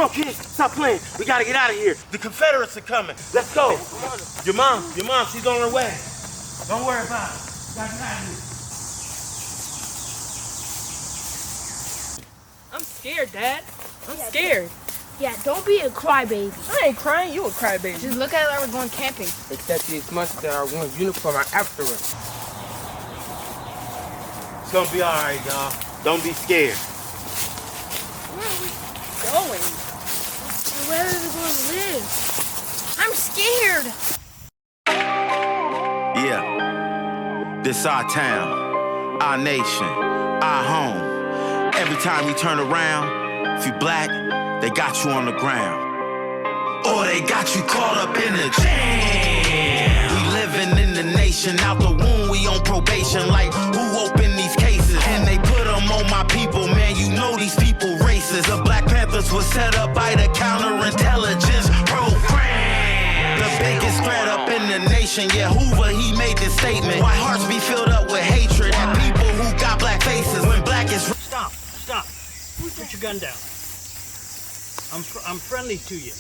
on, kids. Stop playing. We gotta get out of here. The Confederates are coming. Let's go. Your mom, she's on her way. Don't worry about it. We gotta get out of here. I'm scared, Dad. I'm scared. Yeah, don't be a crybaby. I ain't crying, you a crybaby. Just look at it like we're going camping. Except these months that our one uniform are after us. It's gonna be all right, y'all. Don't be scared. Where are we going? And where are we going to live? I'm scared. Yeah. This our town, our nation, our home. Every time you turn around, if you black, they got you on the ground. Or they got you caught up in a jam. We living in the nation, out the womb, we on probation. Like, who opened these cases? And they put them on my people, man, you know these people racist. The Black Panthers was set up by the counterintelligence program. The biggest threat up in the nation, yeah, Hoover, he made this statement. Why hearts be filled up with hatred at people who got black faces when black is... Stop. Put your gun down. I'm friendly to you.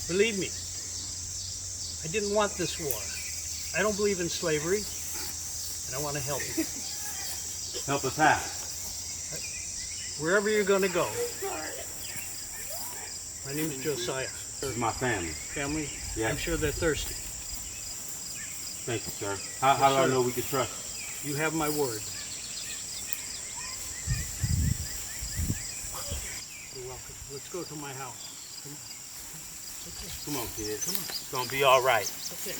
Believe me. I didn't want this war. I don't believe in slavery, and I want to help you. Help us out. Wherever you're going to go. My name is Josiah. This is my family. Family? Yeah. I'm sure they're thirsty. Thank you, sir. How do I know we can trust you? You have my word. You're welcome. Let's go to my house. Come on, kids. Come on. It's gonna be all right. Okay.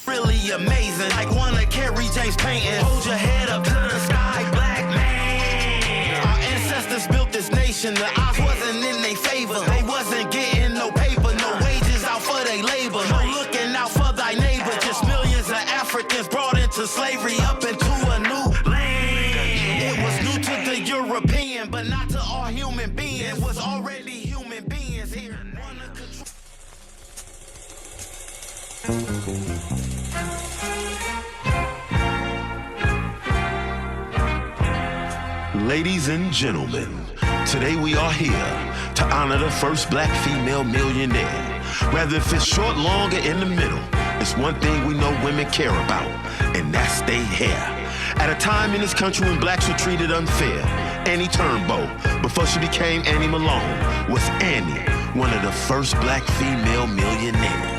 Really amazing, like one of Kerry James painting. Hold your head up to the sky, black man. Our ancestors built this nation. The odds wasn't in their favor. They wasn't getting no paper, no wages out for their labor. No looking out for thy neighbor. Just millions of Africans brought into slavery up into a new land. It was new to the European, but not to all human beings. It was already human beings here. Ladies and gentlemen, today we are here to honor the first black female millionaire. Whether if it's short, long, or in the middle, it's one thing we know women care about, and that's their hair. At a time in this country when blacks were treated unfair, Annie Turnbow, before she became Annie Malone, was Annie, one of the first black female millionaires.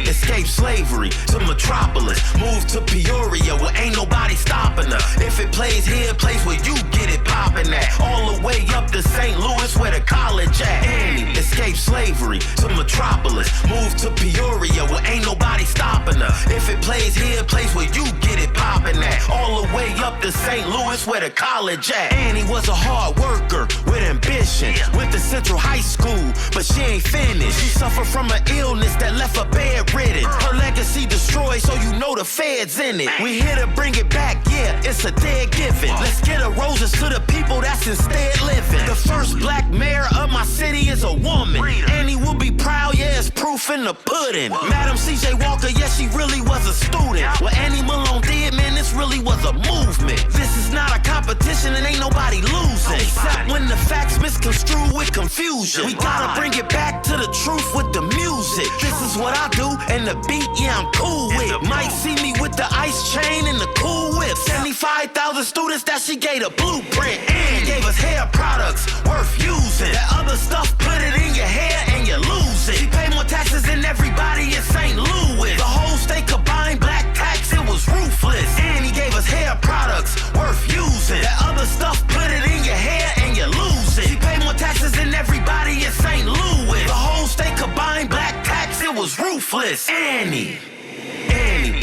Escape slavery to Metropolis, moved to Peoria where ain't nobody stopping her. If it plays here, it plays where you get it poppin' at. All the way up to St. Louis where the college at. Annie escaped slavery to Metropolis, moved to Peoria where ain't nobody stopping her. If it plays here, it plays where you get it poppin' at. All the way up to St. Louis where the college at. Annie was a hard worker with ambition. Went to Central High School, but she ain't finished. She suffered from an illness that left her bedridden. Her legacy destroyed, so you know the feds in it. We here to bring it back, yeah, it's a dead given. Let's get a roses to the people that's instead living. The first black mayor of my city is a woman. Annie will be proud, yeah, it's proof in the pudding. Madam C.J. Walker, yeah, she really was a student. What Annie Malone did, man, this really was a movement. This is not a competition and ain't nobody losing. Except when the facts misconstrued with confusion. We gotta bring it back to the truth with the music. This is what I do. And the beat, yeah, I'm cool with. Might see me with the ice chain and the cool whip. 75,000 students that she gave a blueprint. And gave us hair products worth using. That other stuff, put it in your hair and you lose it. She paid more taxes than everybody in St. Louis. The whole state combined black tax, it was ruthless. And he gave us hair products worth using. That other stuff, put it in your hair and you lose it. She paid more taxes than everybody in St. Louis. The whole state combined black tax, it was ruthless. Annie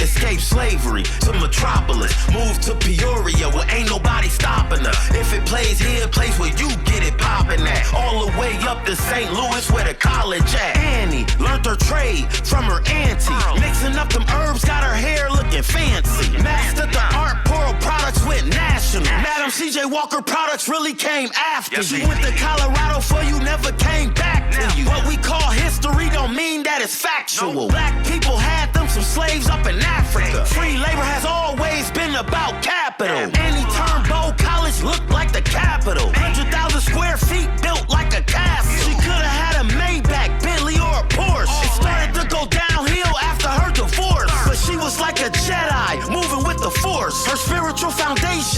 escaped slavery to Metropolis, moved to Peoria where ain't nobody stopping her. If it plays here, it plays where you get it poppin' at. All the way up to St. Louis where the college at. Annie learned her trade from her auntie, mixing up them herbs, got her hair looking fancy. Mastered the art, Pearl products went national. Madam C.J. Walker products really came after you. Went to Colorado for you never came back to you. What we call history don't mean that it's factual. Black people had them some slaves up in Africa. Free labor has always been about capital. Annie Turnbow College looked like the capital. 100,000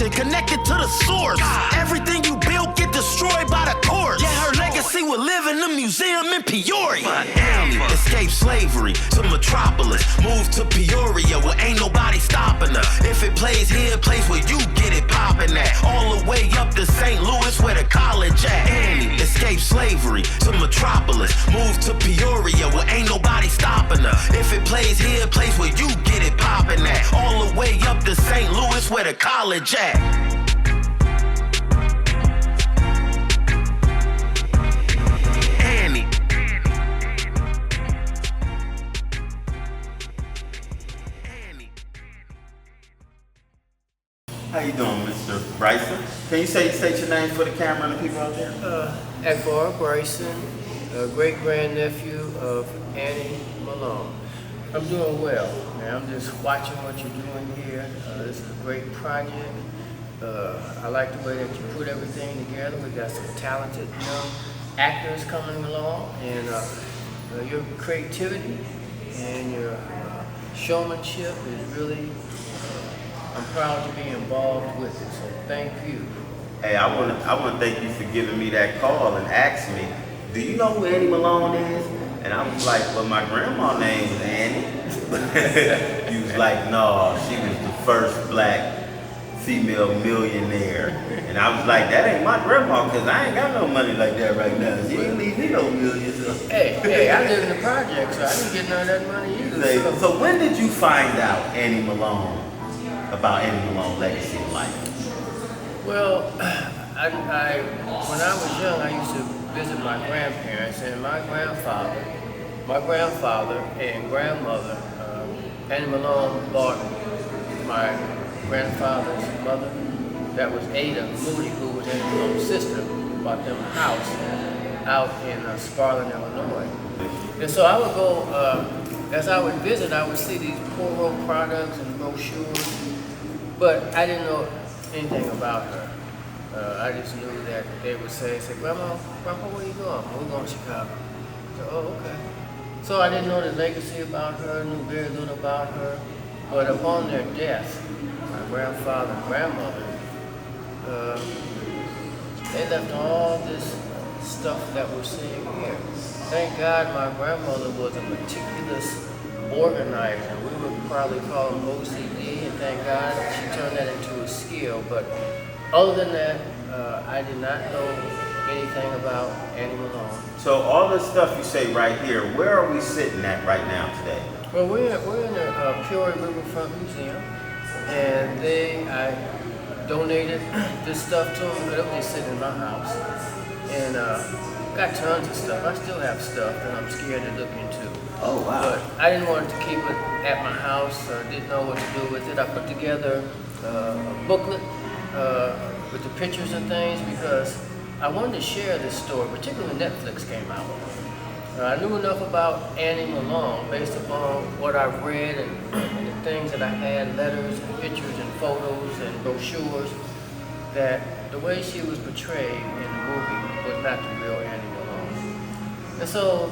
corruption connected to the source. Everything you built get destroyed by the courts. Yeah, her legacy will live in the museum in Peoria. Annie escaped slavery to Metropolis, moved to Peoria where ain't nobody stopping her. If it plays here, place where you get it poppin' at. All the way up to St. Louis where the college at. Annie escaped slavery to Metropolis, moved to Peoria where ain't nobody stopping her. If it plays here, place where you get it poppin' at. All the way up to St. Louis where the college at. Annie. How you doing, Mr. Bryson? Can you state your name for the camera and the people out there? Akbar Bryson, great grandnephew of Annie Malone. I'm doing well, man. I'm just watching what you're doing here. This is a great project. I like the way that you put everything together. We got some talented young actors coming along, and your creativity and your showmanship is really, I'm proud to be involved with it, so thank you. Hey, I want to thank you for giving me that call and asking me, do you know who Annie Malone is? And I was like, well, my grandma name was Annie. You was like, no, she was the first black female millionaire. And I was like, that ain't my grandma, because I ain't got no money like that right now. She ain't leave me no millions. Hey, I live in the project, so I didn't get none of that money either. So when did you find out Annie Malone, about Annie Malone's legacy in life? Well, when I was young, I used to visit my grandparents, and my grandfather and grandmother, Annie Malone bought my grandfather's mother, that was Ada Moody, who was Annie Malone's sister, bought them a house out in Sparland, Illinois. And so I would go, as I would visit, I would see these Poro products and brochures, but I didn't know anything about her. I just knew that they would say, Grandma, where you going? We're going to Chicago. So, oh, okay. So I didn't know the legacy about her, knew very little about her. But upon their death, my grandfather and grandmother, they left all this stuff that we're seeing here. Thank God my grandmother was a meticulous organizer. We would probably call them OCD, and thank God she turned that into a skill. But other than that, I did not know anything about Annie Malone. So all this stuff you say right here, where are we sitting at right now today? Well, we're in the Peoria Riverfront Museum, and I donated this stuff to them because it was just sitting in my house. And got tons of stuff. I still have stuff that I'm scared to look into. Oh, wow. But I didn't want to keep it at my house. Didn't know what to do with it. I put together a booklet with the pictures and things because I wanted to share this story, particularly when Netflix came out. I knew enough about Annie Malone based upon what I've read and the things that I had, letters and pictures and photos and brochures, that the way she was portrayed in the movie was not the real Annie Malone. And so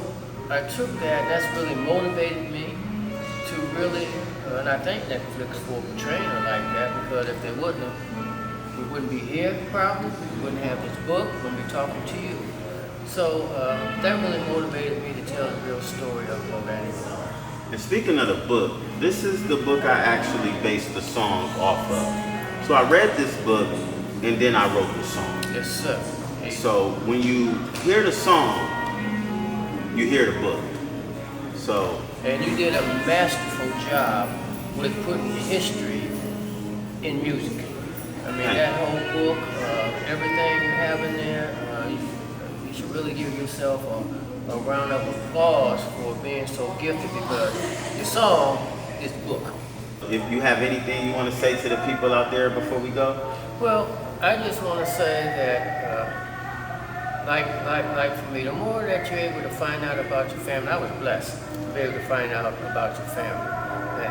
I took that, that's really motivated me to really, and I thank Netflix for portraying her like that, because if they wouldn't have, we wouldn't be here probably, we wouldn't have this book, we wouldn't be talking to you. So that really motivated me to tell the real story of Annie Malone. And speaking of the book, this is the book I actually based the song off of. So I read this book and then I wrote the song. Yes, sir. Hey. So when you hear the song, you hear the book. So. And you did a masterful job with putting history in music. I mean, that whole book, everything you have in there, you should really give yourself a round of applause for being so gifted, because your song is book. If you have anything you want to say to the people out there before we go? Well, I just want to say that, like for me, the more that you're able to find out about your family, I was blessed to be able to find out about your family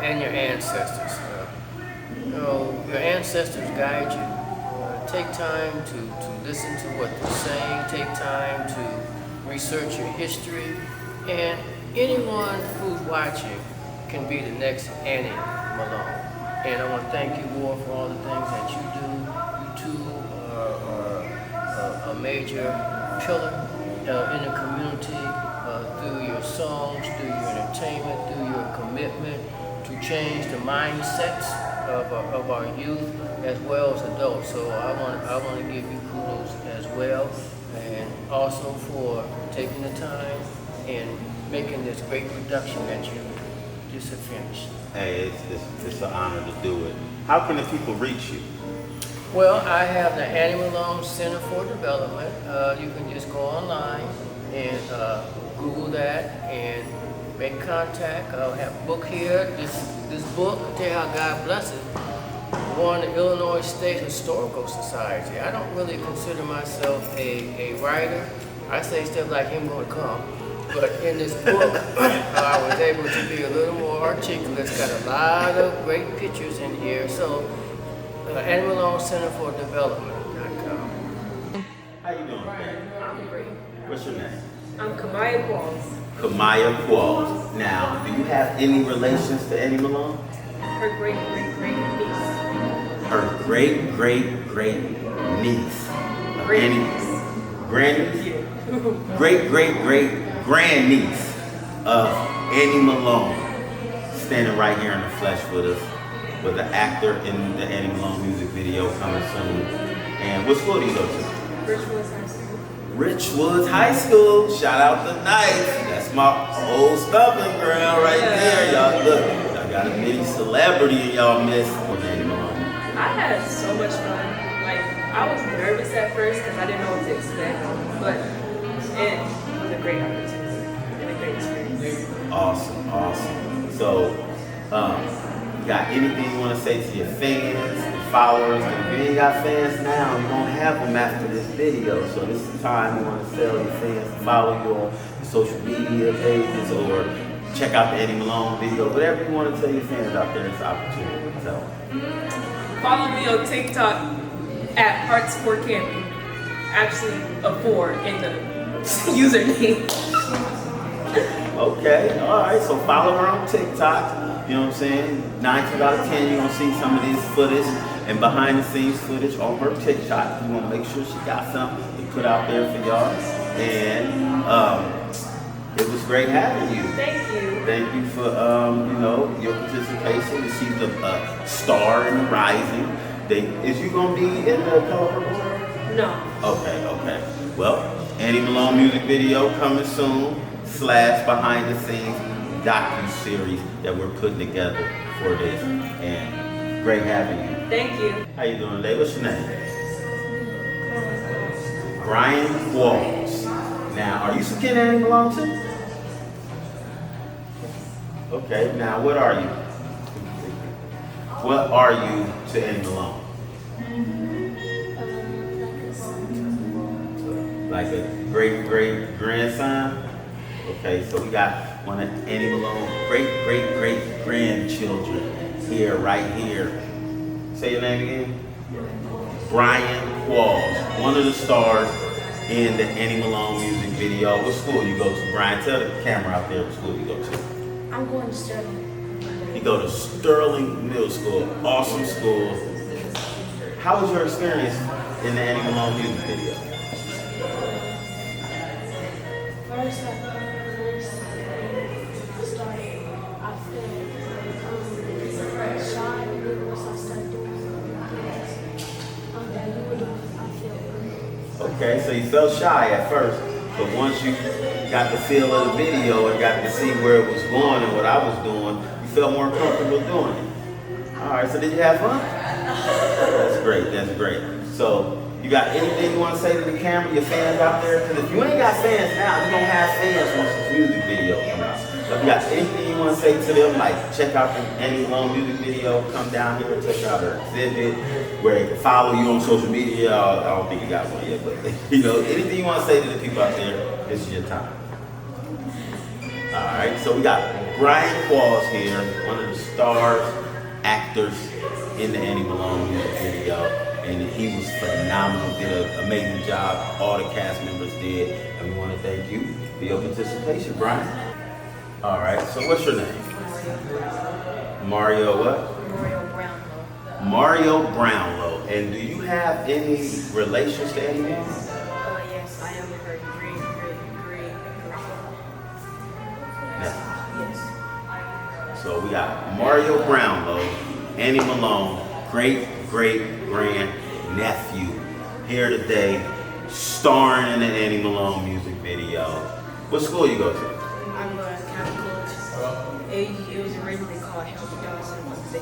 and your ancestors. Your ancestors guide you. Take time to listen to what they're saying. Take time to research your history. And anyone who's watching can be the next Annie Malone. And I want to thank you, War, for all the things that you do. a major pillar in the community through your songs, through your entertainment, through your commitment to change the mindsets of our youth as well as adults. So I want to give you kudos as well, and also for taking the time and making this great production that you just have finished. Hey, it's an honor to do it. How can the people reach you? Well, I have the Annie Malone Center for Development. You can just go online and Google that and make contact. I have a book here. This book, I tell you how God bless it, won the Illinois State Historical Society. I don't really consider myself a writer. I say stuff like "Him Gonna Come," but in this book, I was able to be a little more articulate. It's got a lot of great pictures in here. So, Annie Malone Center for Development.com. How you doing? I'm great. What's your name? I'm Kamaya Qualls. Kamaya Qualls. Now, do you have any relations to Annie Malone? Her great niece. Her great niece. Grandniece. Grandniece? Yeah. Great grandniece of Annie Malone, standing right here in the flesh with us, with the actor in the Annie Malone music video coming soon. And what school do you go to? Richwoods High School. Richwoods High School. Shout out to Nice. That's my old stumping ground right there. Y'all look, y'all got a mini celebrity in y'all midst with Annie Malone. I had so much fun. Like, I was nervous at first because I didn't know what to expect, but it was a great opportunity and a great experience. Awesome. So, you got anything you want to say to your fans, your followers? If you ain't got fans now, you won't have them after this video. So this is the time you want to tell your fans to follow you on your social media pages or check out the Annie Malone video. Whatever you want to tell your fans out there, it's an opportunity to tell them. Follow me on TikTok at Hearts4Camping. Actually, a 4 in the username. Okay, all right. So follow her on TikTok. You know what I'm saying? 9 times out of 10, you're gonna see some of this footage and behind the scenes footage on her TikTok. You wanna make sure she got something to put out there for y'all. And it was great having you. Thank you. Thank you for your participation. She's a star in the rising. Is you gonna be in the Color Purple World? No. Okay. Well, Annie Malone music video coming soon. / behind the scenes docuseries that we're putting together for this. And great having you. Thank you. How you doing today? What's your name? Brian Qualls. Now, are you some kid Annie Malone too? Okay, now what are you? What are you to Annie Malone? Like a great grandson? Okay, so we got one of Annie Malone's great grandchildren here, right here. Say your name again? Brian Qualls, one of the stars in the Annie Malone music video. What school you go to, Brian? Tell the camera out there what school you go to. I'm going to Sterling. You go to Sterling Middle School, awesome school. How was your experience in the Annie Malone music video? First, I started, I felt shy, and then once I started doing that you were doing, I felt good. Okay, so you felt shy at first, but once you got the feel of the video and got to see where it was going and what I was doing, you felt more comfortable doing it. All right, so did you have fun? That's great. So, you got anything you want to say to the camera, your fans out there? Because if you ain't got fans now, you don't have fans once this music video comes out. So if you got anything you want to say to them, like check out the Annie Malone music video, come down here and check out her exhibit, where they can follow you on social media. I don't think you got one yet, but anything you want to say to the people out there, this is your time. All right, so we got Brian Qualls here, one of the stars, actors in the Annie Malone music video. And he was phenomenal, did an amazing job. All the cast members did. And we want to thank you for your participation, Brian. All right, so what's your name? Mario what? Mario Brownlow. Mario Brownlow. And do you have any relations to Annie Malone? got Mario Brownlow, Annie Malone, great-great-grand-nephew, here today, starring in the Annie Malone music video. What school you go to? I'm going to Catholic College. It was originally called Healthy Dawson, but you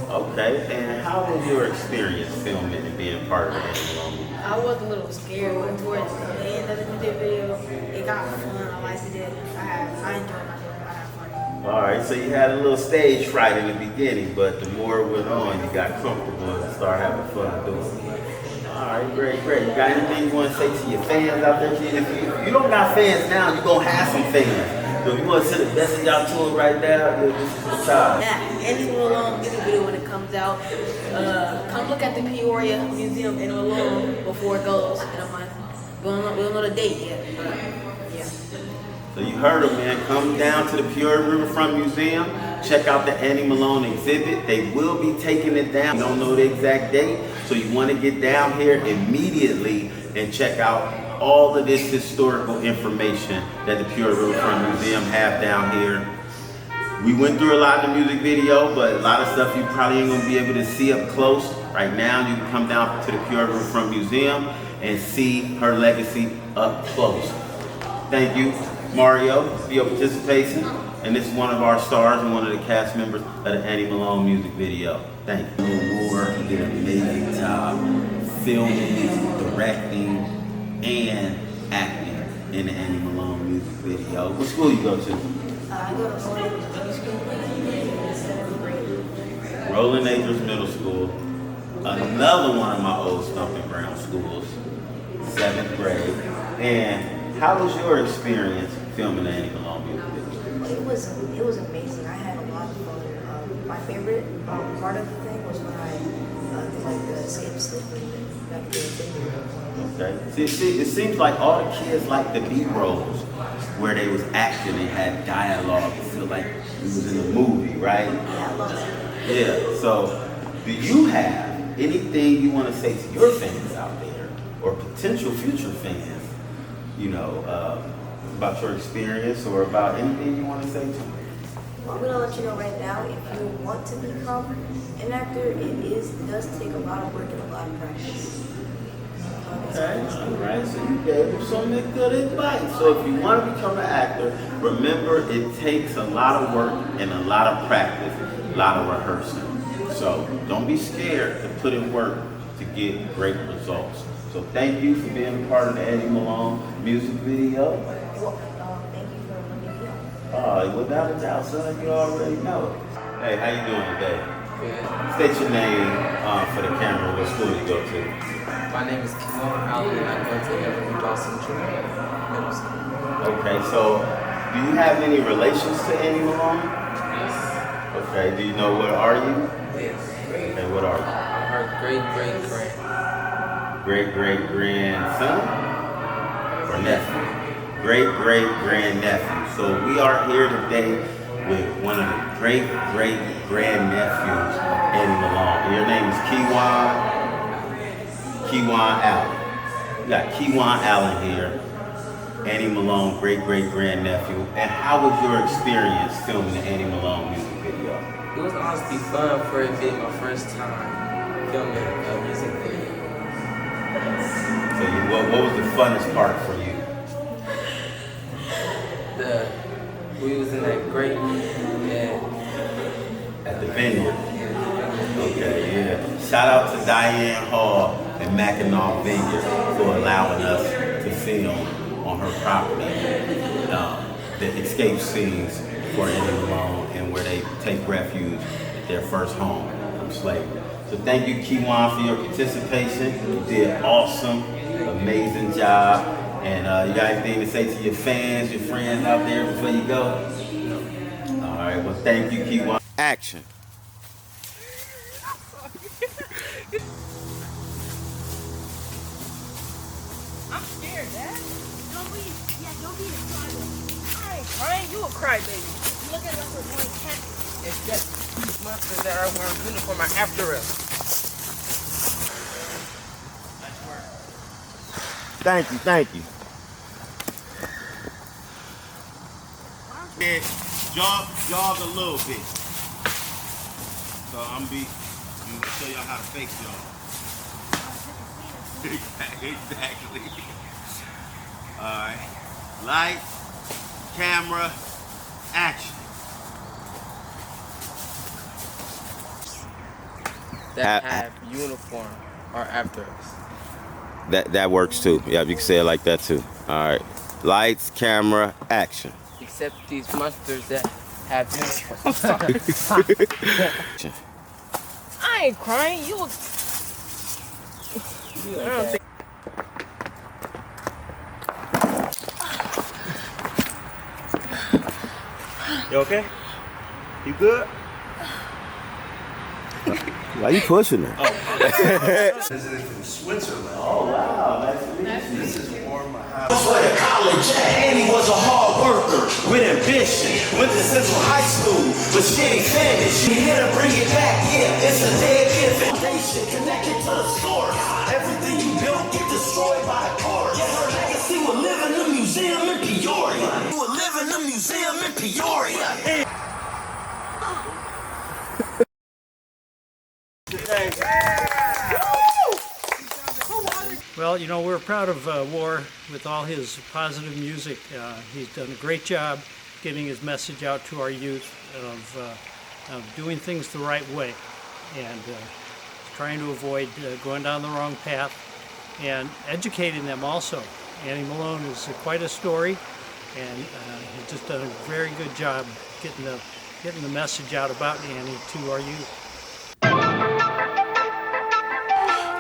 Okay, and how was your experience filming and being part of the Annie Malone movie? I was a little scared, but towards the end of the music video, it got fun. I liked it. I enjoyed myself. I had fun. All right, so you had a little stage fright in the beginning, but the more it went on, you got comfortable and started having fun doing it. All right, great. You got anything you want to say to your fans out there? If you don't got fans now, you're going to have some fans. So if you want to send the best of y'all to it right now, this is the time. Annie Malone music video when it comes out. Come look at the Peoria Museum in Malone before it goes in a month. We don't know the date yet, but yeah. So you heard them, man. Come down to the Peoria Riverfront Museum. Check out the Annie Malone exhibit. They will be taking it down. You don't know the exact date, so you want to get down here immediately and check out all of this historical information that the Peoria Riverfront Museum have down here. We went through a lot in the music video, but a lot of stuff you probably ain't gonna be able to see up close. Right now, you can come down to the Peoria Riverfront Museum and see her legacy up close. Thank you, Mario, for your participation. And this is one of our stars and one of the cast members of the Annie Malone music video. Thank you. Moore, he did an amazing job filming, directing, and acting in the Annie Malone music video. What school you go to? I go to Rolling Acres Middle School. Another one of my old stomping ground schools, 7th grade. And how was your experience filming the Annie Malone music video? It was amazing. I had a lot of fun. My favorite part of the thing was when I did like the escape slippery back in the day. Okay. See, it seems like all the kids like the B-rolls where they was acting and had dialogue. It feel like it was in a movie, right? Yeah, I love it. Yeah. So, do you have anything you want to say to your fans out there or potential future fans, you know, about your experience or about anything you want to say to them? Well, I'm gonna let you know right now. If you want to become an actor, it does take a lot of work and a lot of practice. Okay, all right, so you gave them some good advice. So if you want to become an actor, remember it takes a lot of work and a lot of practice, a lot of rehearsing. So don't be scared to put in work to get great results. So thank you for being a part of the Annie Malone music video. Well, thank you for letting me know. Without a doubt, son, you already know. Hey, how you doing today? Good. State your name for the camera. What school you go to? My name is Malone, and I go to Everly Dawson Junior Middle School. Okay, so do you have any relations to Annie Malone? Yes. Okay, do you know what are you? Yes. Okay, what are you? I'm her great-great-grand. Great-great-grandson? Or nephew? Great-great-grand-nephew. So we are here today with one of the great-great-grand-nephews of Annie Malone. Your name is Kewan Allen. We got Kewan Allen here. Annie Malone, great-great-grand-nephew. And how was your experience filming the Annie Malone music video? It was honestly fun for it being my first time filming a music video. So what was the funnest part for you? We was in that great, At the vineyard. Okay, yeah. Shout out to Diane Hall and Mackinac Vineyard for allowing us to film on her property the escape scenes for Annie Malone and where they take refuge at their first home from slavery. So thank you, Kewan, for your participation. You did awesome, amazing job. And you got anything to say to your fans, your friends out there before you go? All right, well, thank you, Kewan. Action. I'm scared, Dad. Don't be a crybaby. I ain't crying. You a crybaby. Look at us, we're going camping. It's just these monsters that are wearing uniform are after us. Thank you. Why don't Yeah, jog a little bit. So I'm gonna show y'all how to fake y'all. Exactly. Alright. Light, camera, action. That have uniform are after us. That works too. Yeah, you can say it like that too. Alright. Lights, camera, action. Except these monsters that have uniform. I ain't crying. You look. I don't think. You okay? You good? Why you pushing it? Visited from Switzerland. Oh, wow. This is warm. Went to college and he was a hard worker with ambition. Went to Central High School, but she ain't finished. She here to bring it back, yeah, it's a dead gift. Foundation connected to the source. Everything you built get destroyed by the course. Yeah, her legacy will live in the museum in Peoria. Will live in the museum in Peoria. Well, you know, we're proud of War with all his positive music. He's done a great job getting his message out to our youth of doing things the right way and trying to avoid going down the wrong path and educating them also. Annie Malone is quite a story, and he's just done a very good job getting the message out about Annie to our youth.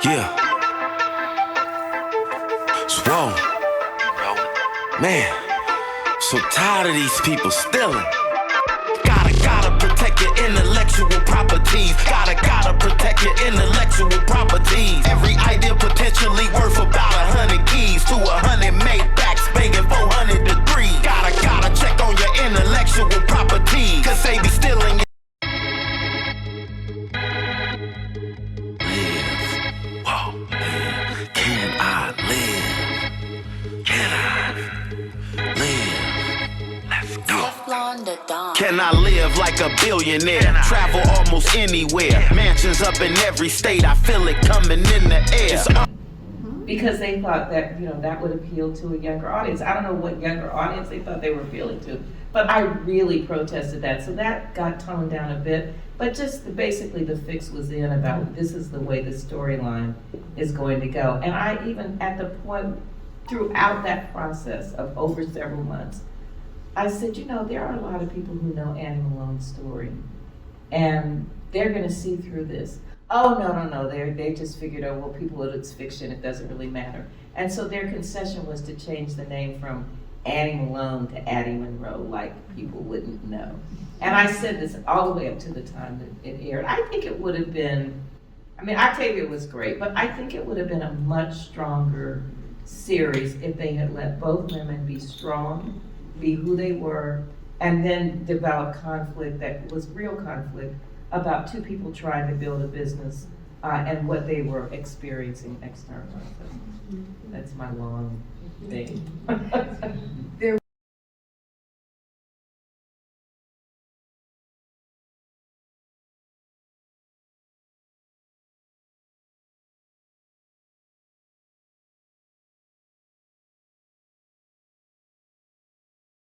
Yeah. Whoa. Man, so tired of these people stealing. Gotta protect your intellectual properties. Gotta protect your intellectual properties. Every idea potentially worth about 100 keys to 100 Maybachs, banging 400 degrees. Gotta check on your intellectual properties, 'cause they be stealing. Can I live like a billionaire? Travel almost anywhere. Mansions up in every state. I feel it coming in the air. Because they thought that, that would appeal to a younger audience. I don't know what younger audience they thought they were appealing to, but I really protested that. So that got toned down a bit, but just basically the fix was in about this is the way the storyline is going to go. And I even, at the point throughout that process of over several months, I said, there are a lot of people who know Annie Malone's story, and they're going to see through this. Oh, no, they just figured, people, it's fiction, it doesn't really matter. And so their concession was to change the name from Annie Malone to Addie Monroe, like people wouldn't know. And I said this all the way up to the time that it aired. I think it would have been, Octavia was great, but I think it would have been a much stronger series if they had let both women be strong, be who they were, and then develop conflict that was real conflict about two people trying to build a business and what they were experiencing externally. That's my long thing.